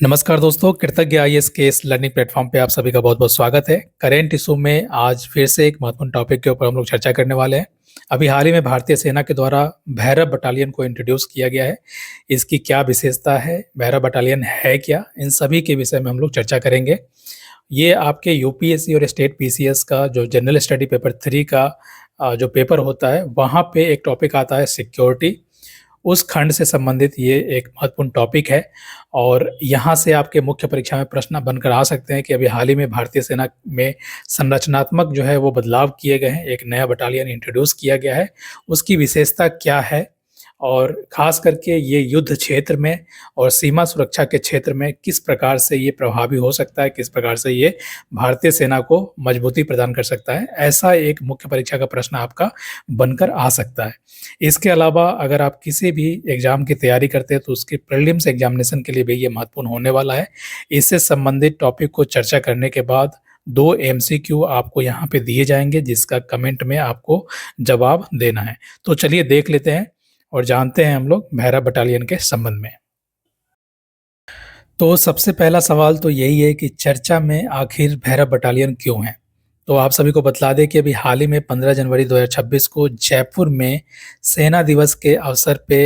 नमस्कार दोस्तों, कृतज्ञ आईएएस के इस लर्निंग प्लेटफॉर्म पे आप सभी का बहुत-बहुत स्वागत है। करेंट इशू में आज फिर से एक महत्वपूर्ण टॉपिक के ऊपर हम लोग चर्चा करने वाले हैं। अभी हाल ही में भारतीय सेना के द्वारा भैरव बटालियन को इंट्रोड्यूस किया गया है। इसकी क्या विशेषता है? भैरव बटालियन है क्या? इन सभी के विषय में हम लोग चर्चा करेंगे। ये आपके यूपीएससी और स्टेट पीसीएस का जो जनरल स्टडी पेपर 3 का जो पेपर होता है, वहाँ पे एक टॉपिक आता है सिक्योरिटी। उस खंड से संबंधित ये एक महत्वपूर्ण टॉपिक है और यहाँ से आपके मुख्य परीक्षा में प्रश्न बनकर आ सकते हैं कि अभी हाल ही में भारतीय सेना में संरचनात्मक जो है वो बदलाव किए गए हैं, एक नया बटालियन इंट्रोड्यूस किया गया है, उसकी विशेषता क्या है? और ख़ास करके ये युद्ध क्षेत्र में और सीमा सुरक्षा के क्षेत्र में किस प्रकार से ये प्रभावी हो सकता है, किस प्रकार से ये भारतीय सेना को मजबूती प्रदान कर सकता है, ऐसा एक मुख्य परीक्षा का प्रश्न आपका बनकर आ सकता है। इसके अलावा अगर आप किसी भी एग्ज़ाम की तैयारी करते हैं तो उसके प्रीलिम्स एग्ज़ामिनेशन के लिए भी ये महत्वपूर्ण होने वाला है। इससे संबंधित टॉपिक को चर्चा करने के बाद 2 एमसीक्यू आपको यहाँ पे दिए जाएँगे जिसका कमेंट में आपको जवाब देना है। तो चलिए देख लेते हैं और जानते हैं हम लोग भैरव बटालियन के संबंध में। तो सबसे पहला सवाल तो यही है कि चर्चा में आखिर भैरव बटालियन क्यों है? तो आप सभी को बतला दें कि अभी हाल ही में 15 जनवरी 2026 को जयपुर में सेना दिवस के अवसर पे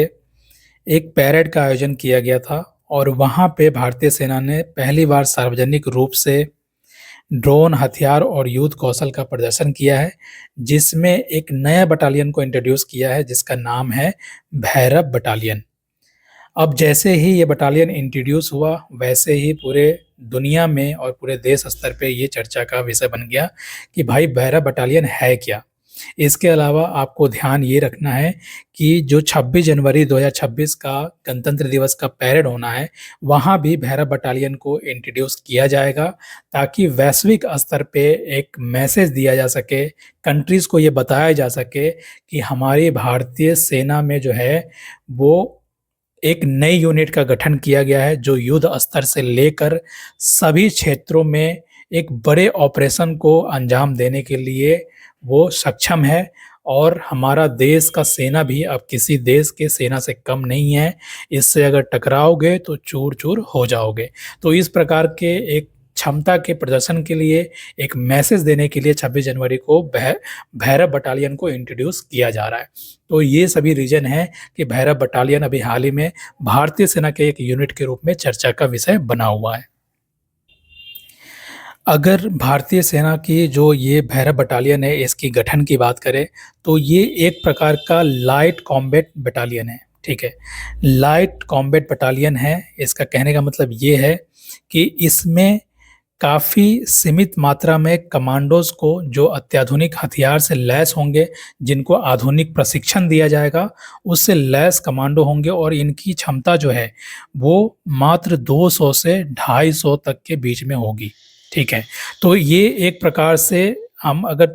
एक पैरेड का आयोजन किया गया था और वहाँ पे भारतीय सेना ने पहली बार सार्वजनिक रूप से ड्रोन, हथियार और युद्ध कौशल का प्रदर्शन किया है, जिसमें एक नया बटालियन को इंट्रोड्यूस किया है जिसका नाम है भैरव बटालियन। अब जैसे ही ये बटालियन इंट्रोड्यूस हुआ, वैसे ही पूरे दुनिया में और पूरे देश स्तर पे ये चर्चा का विषय बन गया कि भाई भैरव बटालियन है क्या? इसके अलावा आपको ध्यान ये रखना है कि जो 26 जनवरी 2026 का गणतंत्र दिवस का पैरेड होना है, वहाँ भी भैरव बटालियन को इंट्रोड्यूस किया जाएगा ताकि वैश्विक स्तर पे एक मैसेज दिया जा सके, कंट्रीज़ को ये बताया जा सके कि हमारी भारतीय सेना में जो है, वो एक नई यूनिट का गठन किया गया है जो युद्ध स्तर से लेकर सभी क्षेत्रों में एक बड़े ऑपरेशन को अंजाम देने के लिए वो सक्षम है और हमारा देश का सेना भी अब किसी देश के सेना से कम नहीं है। इससे अगर टकराओगे तो चूर-चूर हो जाओगे। तो इस प्रकार के एक क्षमता के प्रदर्शन के लिए, एक मैसेज देने के लिए 26 जनवरी को भैरव बटालियन को इंट्रोड्यूस किया जा रहा है। तो ये सभी रीज़न हैं कि भैरव बटालियन अभी हाल ही में भारतीय सेना के एक यूनिट के रूप में चर्चा का विषय बना हुआ है। अगर भारतीय सेना की जो ये भैरव बटालियन है, इसकी गठन की बात करें, तो ये एक प्रकार का लाइट कॉम्बैट बटालियन है, ठीक है? लाइट कॉम्बैट बटालियन है, इसका कहने का मतलब ये है कि इसमें काफ़ी सीमित मात्रा में कमांडोज़ को जो अत्याधुनिक हथियार से लैस होंगे, जिनको आधुनिक प्रशिक्षण दिया जाएगा, उससे लैस कमांडो होंगे और इनकी क्षमता जो है, वो मात्र 200 से 250 तक के बीच में होगी, ठीक है? तो ये एक प्रकार से हम अगर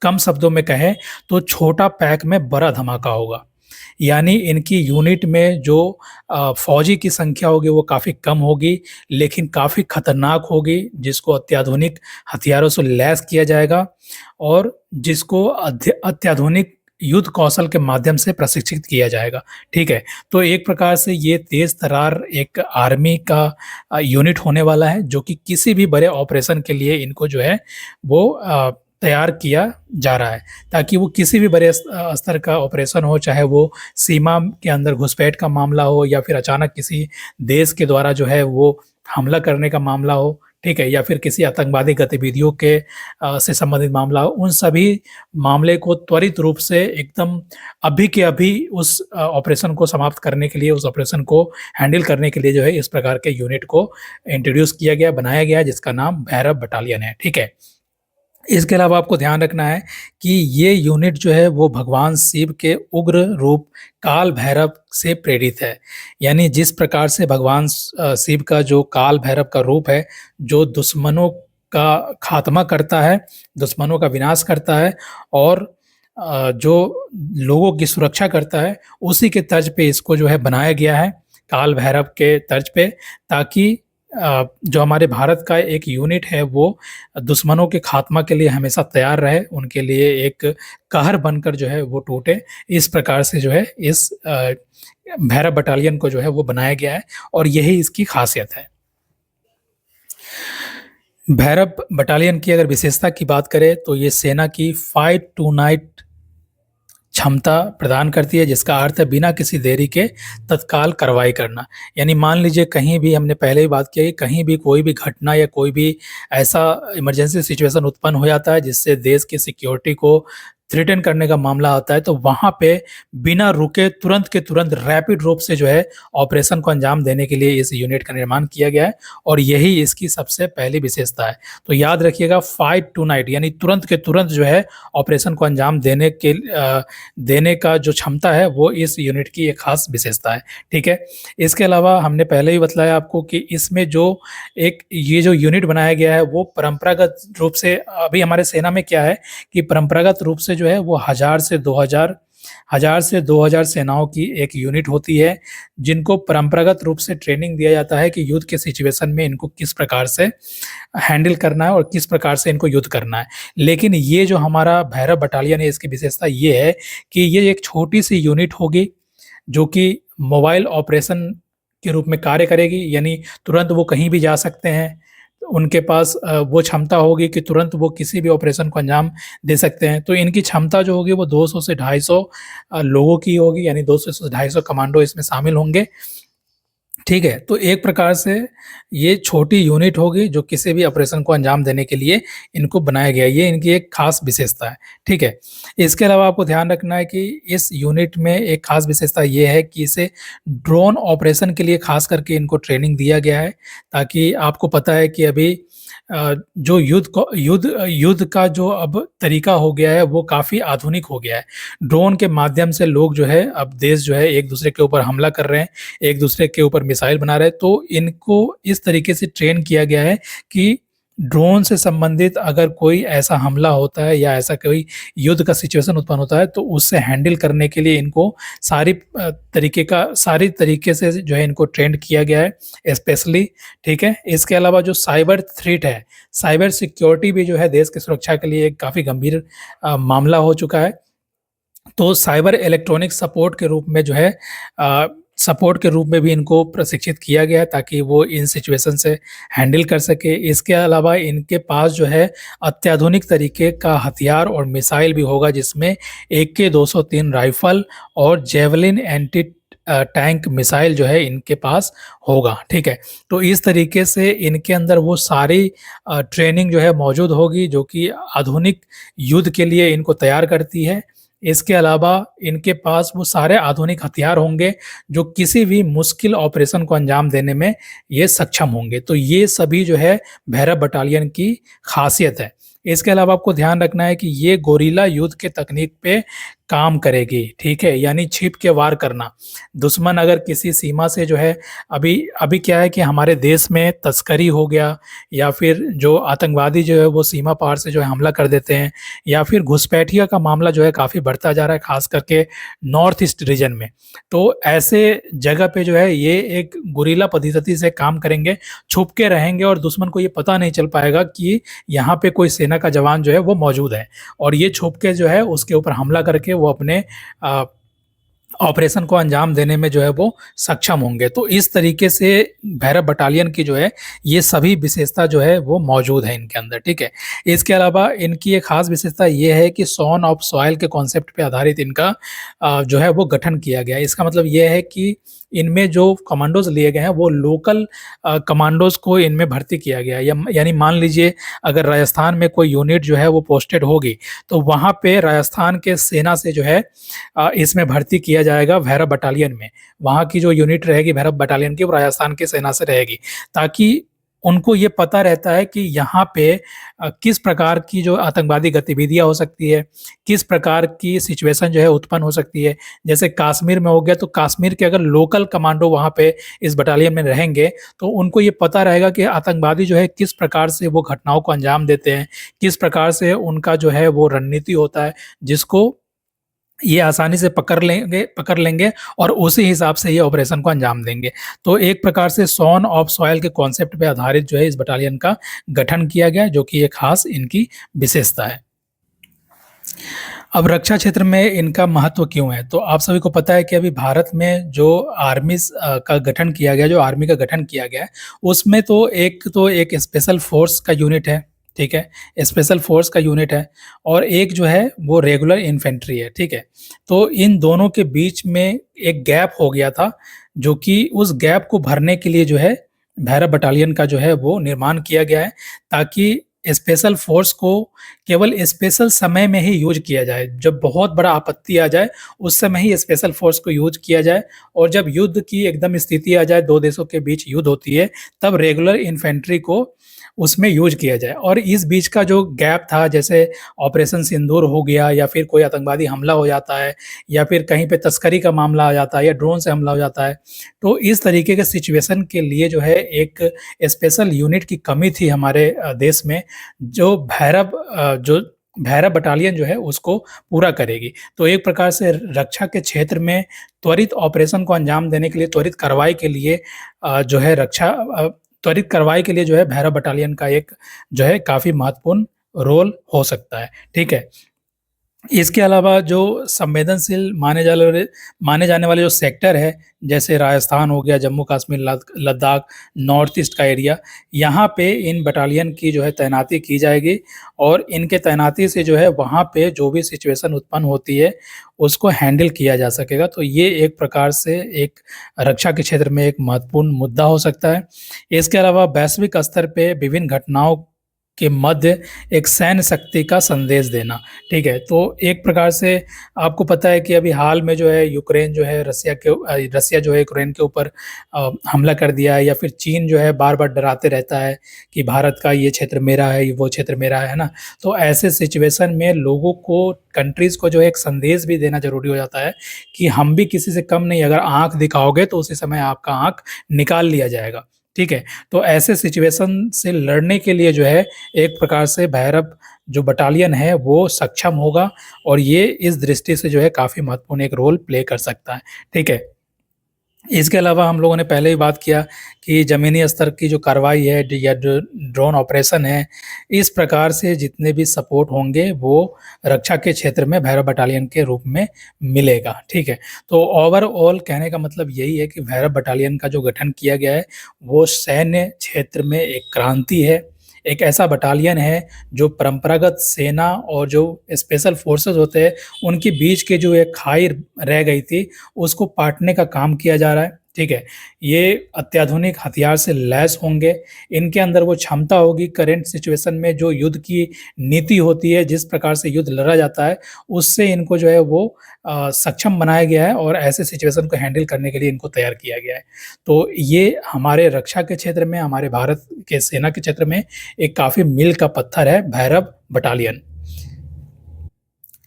कम शब्दों में कहें, तो छोटा पैक में बड़ा धमाका होगा। यानी इनकी यूनिट में जो फ़ौजी की संख्या होगी वो काफ़ी कम होगी, लेकिन काफ़ी खतरनाक होगी, जिसको अत्याधुनिक हथियारों से लैस किया जाएगा और जिसको अत्याधुनिक युद्ध कौशल के माध्यम से प्रशिक्षित किया जाएगा, ठीक है? तो एक प्रकार से ये तेज़-तर्रार एक आर्मी का यूनिट होने वाला है, जो कि किसी भी बड़े ऑपरेशन के लिए इनको जो है वो तैयार किया जा रहा है, ताकि वो किसी भी बड़े स्तर का ऑपरेशन हो, चाहे वो सीमा के अंदर घुसपैठ का मामला हो या फिर अचानक किसी देश के द्वारा जो है वो हमला करने का मामला हो, ठीक है? या फिर किसी आतंकवादी गतिविधियों के से संबंधित मामला हो, उन सभी मामले को त्वरित रूप से एकदम अभी के अभी उस ऑपरेशन को समाप्त करने के लिए, उस ऑपरेशन को हैंडल करने के लिए जो है इस प्रकार के यूनिट को इंट्रोड्यूस किया गया, बनाया गया जिसका नाम भैरव बटालियन है, ठीक है? इसके अलावा आपको ध्यान रखना है कि ये यूनिट जो है वो भगवान शिव के उग्र रूप काल भैरव से प्रेरित है। यानी जिस प्रकार से भगवान शिव का जो काल भैरव का रूप है, जो दुश्मनों का खात्मा करता है, दुश्मनों का विनाश करता है और जो लोगों की सुरक्षा करता है, उसी के तर्ज पे इसको जो है बनाया गया है, काल भैरव के तर्ज पे, ताकि जो हमारे भारत का एक यूनिट है वो दुश्मनों के खात्मा के लिए हमेशा तैयार रहे, उनके लिए एक कहर बनकर जो है वो टूटे। इस प्रकार से जो है इस भैरव बटालियन को जो है वो बनाया गया है और यही इसकी ख़ासियत है। भैरव बटालियन की अगर विशेषता की बात करें तो ये सेना की फाइट टू नाइट क्षमता प्रदान करती है, जिसका अर्थ है बिना किसी देरी के तत्काल कार्रवाई करना। यानी मान लीजिए कहीं भी, हमने पहले ही बात की है कि कहीं भी कोई भी घटना या कोई भी ऐसा इमरजेंसी सिचुएशन उत्पन्न हो जाता है जिससे देश की सिक्योरिटी को थ्रेटन करने का मामला आता है, तो वहाँ पे बिना रुके तुरंत के तुरंत रैपिड रूप से जो है ऑपरेशन को अंजाम देने के लिए इस यूनिट का निर्माण किया गया है और यही इसकी सबसे पहली विशेषता है। तो याद रखिएगा, फाइट टू नाइट यानी तुरंत के तुरंत जो है ऑपरेशन को अंजाम देने का जो क्षमता है वो इस यूनिट की एक खास विशेषता है। ठीक है, इसके अलावा हमने पहले ही बतलाया आपको कि इसमें जो एक ये जो यूनिट बनाया गया है वो परंपरागत रूप से, अभी हमारे सेना में क्या है कि परंपरागत रूप से जो है वो 1000 से 2000 सेनाओं की एक यूनिट होती है, जिनको परंपरागत रूप से ट्रेनिंग दिया जाता है कि युद्ध के सिचुएशन में इनको किस प्रकार से हैंडल करना है और किस प्रकार से इनको युद्ध करना है। लेकिन ये जो हमारा भैरव बटालियन है, इसकी विशेषता ये है कि ये एक छोटी सी यूनिट होगी जो कि मोबाइल ऑपरेशन के रूप में कार्य करेगी, यानी तुरंत वो कहीं भी जा सकते हैं। उनके पास वो क्षमता होगी कि तुरंत वो किसी भी ऑपरेशन को अंजाम दे सकते हैं। तो इनकी क्षमता जो होगी वो 200 से 250 लोगों की होगी, यानी 200 से 250 कमांडो इसमें शामिल होंगे। ठीक है, तो एक प्रकार से ये छोटी यूनिट होगी जो किसी भी ऑपरेशन को अंजाम देने के लिए इनको बनाया गया है। ये इनकी एक खास विशेषता है। ठीक है, इसके अलावा आपको ध्यान रखना है कि इस यूनिट में एक खास विशेषता ये है कि इसे ड्रोन ऑपरेशन के लिए खास करके इनको ट्रेनिंग दिया गया है, ताकि आपको पता है कि अभी जो युद्ध का जो अब तरीका हो गया है वो काफ़ी आधुनिक हो गया है। ड्रोन के माध्यम से लोग जो है, अब देश जो है एक दूसरे के ऊपर हमला कर रहे हैं, एक दूसरे के ऊपर मिसाइल बना रहे हैं, तो इनको इस तरीके से ट्रेन किया गया है कि ड्रोन से संबंधित अगर कोई ऐसा हमला होता है या ऐसा कोई युद्ध का सिचुएशन उत्पन्न होता है तो उससे हैंडल करने के लिए इनको सारी तरीके से जो है इनको ट्रेंड किया गया है स्पेशली। ठीक है, इसके अलावा जो साइबर थ्रेट है, साइबर सिक्योरिटी भी जो है देश की सुरक्षा के लिए एक काफ़ी गंभीर मामला हो चुका है। तो साइबर इलेक्ट्रॉनिक सपोर्ट के रूप में भी इनको प्रशिक्षित किया गया है ताकि वो इन सिचुएशन से हैंडल कर सके। इसके अलावा इनके पास जो है अत्याधुनिक तरीके का हथियार और मिसाइल भी होगा, जिसमें AK-203 राइफल और जेवलिन एंटी टैंक मिसाइल जो है इनके पास होगा। ठीक है, तो इस तरीके से इनके अंदर वो सारी ट्रेनिंग जो है मौजूद होगी जो कि आधुनिक युद्ध के लिए इनको तैयार करती है। इसके अलावा इनके पास वो सारे आधुनिक हथियार होंगे जो किसी भी मुश्किल ऑपरेशन को अंजाम देने में ये सक्षम होंगे। तो ये सभी जो है भैरव बटालियन की खासियत है। इसके अलावा आपको ध्यान रखना है कि ये गोरिल्ला युद्ध के तकनीक पे काम करेगी। ठीक है, यानी छिप के वार करना। दुश्मन अगर किसी सीमा से जो है, अभी अभी क्या है कि हमारे देश में तस्करी हो गया या फिर जो आतंकवादी जो है वो सीमा पार से जो है हमला कर देते हैं, या फिर घुसपैठिया का मामला जो है काफ़ी बढ़ता जा रहा है, खास करके नॉर्थ ईस्ट रीजन में। तो ऐसे जगह पे जो है ये एक गुरिल्ला पद्धति से काम करेंगे, छुप के रहेंगे और दुश्मन को ये पता नहीं चल पाएगा कि यहाँ पे कोई सेना का जवान जो है वो मौजूद है, और ये छुप के जो है उसके ऊपर हमला करके वो अपने ऑपरेशन को अंजाम देने में जो है वो सक्षम होंगे। तो इस तरीके से भैरव बटालियन की जो है ये सभी विशेषता जो है वो मौजूद है इनके अंदर। ठीक है, इसके अलावा इनकी एक खास विशेषता ये है कि सॉन ऑफ सॉइल के कॉन्सेप्ट पे आधारित इनका जो है वो गठन किया गया है। इसका मतलब ये है कि इनमें जो कमांडोज लिए गए हैं वो लोकल कमांडोज को इनमें भर्ती किया गया है। यानी मान लीजिए अगर राजस्थान में कोई यूनिट जो है वो पोस्टेड होगी तो वहाँ पे राजस्थान के सेना से जो है इसमें भर्ती किया जाएगा भैरव बटालियन में। वहाँ की जो यूनिट रहेगी भैरव बटालियन की वो राजस्थान की सेना से रहेगी, ताकि उनको ये पता रहता है कि यहाँ पे किस प्रकार की जो आतंकवादी गतिविधियाँ हो सकती है, किस प्रकार की सिचुएशन जो है उत्पन्न हो सकती है। जैसे कश्मीर में हो गया, तो कश्मीर के अगर लोकल कमांडो वहाँ पे इस बटालियन में रहेंगे तो उनको ये पता रहेगा कि आतंकवादी जो है किस प्रकार से वो घटनाओं को अंजाम देते हैं, किस प्रकार से उनका जो है वो रणनीति होता है, जिसको ये आसानी से पकड़ लेंगे और उसी हिसाब से ये ऑपरेशन को अंजाम देंगे। तो एक प्रकार से सॉन ऑफ सॉइल के कॉन्सेप्ट पे आधारित जो है इस बटालियन का गठन किया गया, जो कि एक खास इनकी विशेषता है। अब रक्षा क्षेत्र में इनका महत्व क्यों है? तो आप सभी को पता है कि अभी भारत में जो का गठन किया गया, जो आर्मी का गठन किया गया है, उसमें तो एक स्पेशल फोर्स का यूनिट है, ठीक है? स्पेशल फोर्स का यूनिट है और एक जो है वो रेगुलर इन्फेंट्री है, ठीक है? तो इन दोनों के बीच में एक गैप हो गया था, जो कि उस गैप को भरने के लिए जो है भैरव बटालियन का जो है वो निर्माण किया गया है, ताकि स्पेशल फोर्स को केवल स्पेशल समय में ही यूज़ किया जाए। जब बहुत बड़ा आपत्ति आ जाए, उस समय ही स्पेशल फोर्स को यूज़ किया जाए और जब युद्ध की एकदम स्थिति आ जाए, 2 देशों के बीच युद्ध होती है, तब रेगुलर इन्फेंट्री को उसमें यूज़ किया जाए। और इस बीच का जो गैप था, जैसे ऑपरेशन सिंदूर हो गया या फिर कोई आतंकवादी हमला हो जाता है या फिर कहीं पे तस्करी का मामला आ जाता है या ड्रोन से हमला हो जाता है, तो इस तरीके के सिचुएशन के लिए जो है एक स्पेशल यूनिट की कमी थी हमारे देश में, जो भैरव बटालियन जो है उसको पूरा करेगी। तो एक प्रकार से रक्षा के क्षेत्र में त्वरित ऑपरेशन को अंजाम देने के लिए, त्वरित कार्रवाई के लिए जो है भैरव बटालियन का एक जो है काफ़ी महत्वपूर्ण रोल हो सकता है, ठीक है? इसके अलावा जो संवेदनशील माने जाने वाले जो सेक्टर है, जैसे राजस्थान हो गया, जम्मू-कश्मीर, लद्दाख, नॉर्थ ईस्ट का एरिया, यहाँ पे इन बटालियन की जो है तैनाती की जाएगी और इनके तैनाती से जो है वहाँ पे जो भी सिचुएशन उत्पन्न होती है, उसको हैंडल किया जा सकेगा। तो ये एक प्रकार से एक रक्षा के क्षेत्र में एक महत्वपूर्ण मुद्दा हो सकता है। इसके अलावा वैश्विक स्तर पे विभिन्न घटनाओं के मध्य एक सैन्य शक्ति का संदेश देना, ठीक है? तो एक प्रकार से आपको पता है कि अभी हाल में जो है यूक्रेन जो है रसिया जो है यूक्रेन के ऊपर हमला कर दिया है, या फिर चीन जो है बार-बार डराते रहता है कि भारत का ये क्षेत्र मेरा है, वो क्षेत्र मेरा है ना? तो ऐसे सिचुएशन में लोगों को, कंट्रीज़ को जो है एक संदेश भी देना ज़रूरी हो जाता है कि हम भी किसी से कम नहीं, अगर आँख दिखाओगे तो उसी समय आपका आँख निकाल लिया जाएगा, ठीक है? तो ऐसे सिचुएशन से लड़ने के लिए जो है एक प्रकार से भैरव जो बटालियन है वो सक्षम होगा और ये इस दृष्टि से जो है काफ़ी महत्वपूर्ण एक रोल प्ले कर सकता है, ठीक है? इसके अलावा हम लोगों ने पहले ही बात किया कि ज़मीनी स्तर की जो कार्रवाई है या जो ड्रोन ऑपरेशन है, इस प्रकार से जितने भी सपोर्ट होंगे वो रक्षा के क्षेत्र में भैरव बटालियन के रूप में मिलेगा, ठीक है? तो ओवरऑल कहने का मतलब यही है कि भैरव बटालियन का जो गठन किया गया है, वो सैन्य क्षेत्र में एक क्रांति है। एक ऐसा बटालियन है जो परंपरागत सेना और जो स्पेशल फोर्सेस होते हैं, उनके बीच के जो एक खाई रह गई थी, उसको पाटने का काम किया जा रहा है, ठीक है? ये अत्याधुनिक हथियार से लैस होंगे, इनके अंदर वो क्षमता होगी करंट सिचुएशन में जो युद्ध की नीति होती है, जिस प्रकार से युद्ध लड़ा जाता है, उससे इनको जो है वो सक्षम बनाया गया है और ऐसे सिचुएशन को हैंडल करने के लिए इनको तैयार किया गया है। तो ये हमारे रक्षा के क्षेत्र में, हमारे भारत के सेना के क्षेत्र में एक काफ़ी मील का पत्थर है भैरव बटालियन।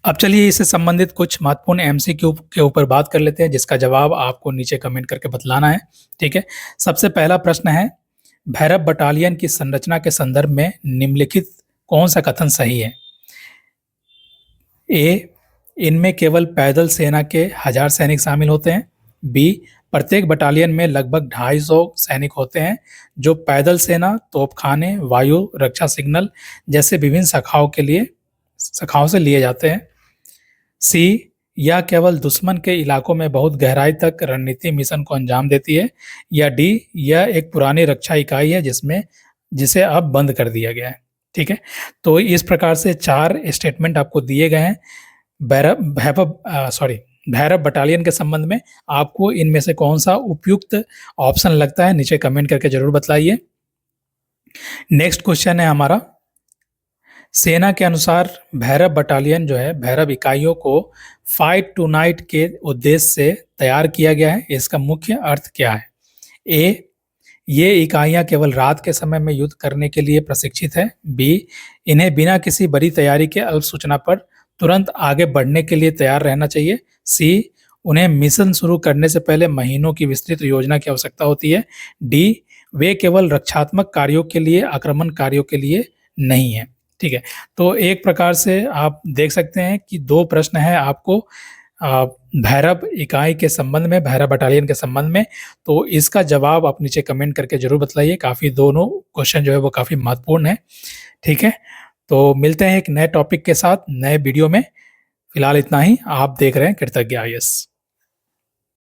अब चलिए इससे संबंधित कुछ महत्वपूर्ण एमसीक्यू के ऊपर बात कर लेते हैं, जिसका जवाब आपको नीचे कमेंट करके बतलाना है, ठीक है? सबसे पहला प्रश्न है, भैरव बटालियन की संरचना के संदर्भ में निम्नलिखित कौन-सा कथन सही है? ए, इनमें केवल पैदल सेना के 1000 सैनिक शामिल होते हैं। बी, प्रत्येक बटालियन में लगभग 250 सैनिक होते हैं, जो पैदल सेना, तोपखाने, वायु रक्षा सिग्नल जैसे विभिन्न शाखाओं से लिए जाते हैं। सी, यह केवल दुश्मन के इलाकों में बहुत गहराई तक रणनीति मिशन को अंजाम देती है। या डी, यह एक पुरानी रक्षा इकाई है जिसे अब बंद कर दिया गया है, ठीक है? तो इस प्रकार से 4 स्टेटमेंट आपको दिए गए हैं भैरव बटालियन के संबंध में। आपको इनमें से कौन-सा उपयुक्त ऑप्शन लगता है, नीचे कमेंट करके ज़रूर बतलाइए। नेक्स्ट क्वेश्चन है हमारा, सेना के अनुसार भैरव बटालियन जो है, भैरव इकाइयों को फाइट टू नाइट के उद्देश्य से तैयार किया गया है। इसका मुख्य अर्थ क्या है? ए, ये इकाइयाँ केवल रात के समय में युद्ध करने के लिए प्रशिक्षित हैं। बी, इन्हें बिना किसी बड़ी तैयारी के अल्प सूचना पर तुरंत आगे बढ़ने के लिए तैयार रहना चाहिए। सी, उन्हें मिशन शुरू करने से पहले महीनों की विस्तृत योजना की आवश्यकता होती है। डी, वे केवल रक्षात्मक कार्यों के लिए, आक्रमण कार्यों के लिए नहीं है, ठीक है? तो एक प्रकार से आप देख सकते हैं कि 2 प्रश्न हैं आपको भैरव इकाई के संबंध में, भैरव बटालियन के संबंध में। तो इसका जवाब आप नीचे कमेंट करके ज़रूर बतलाइए। काफ़ी दोनों क्वेश्चन जो है वो काफ़ी महत्वपूर्ण है, ठीक है? तो मिलते हैं एक नए टॉपिक के साथ, नए वीडियो में। फिलहाल इतना ही। आप देख रहे हैं कृतज्ञ आईएएस।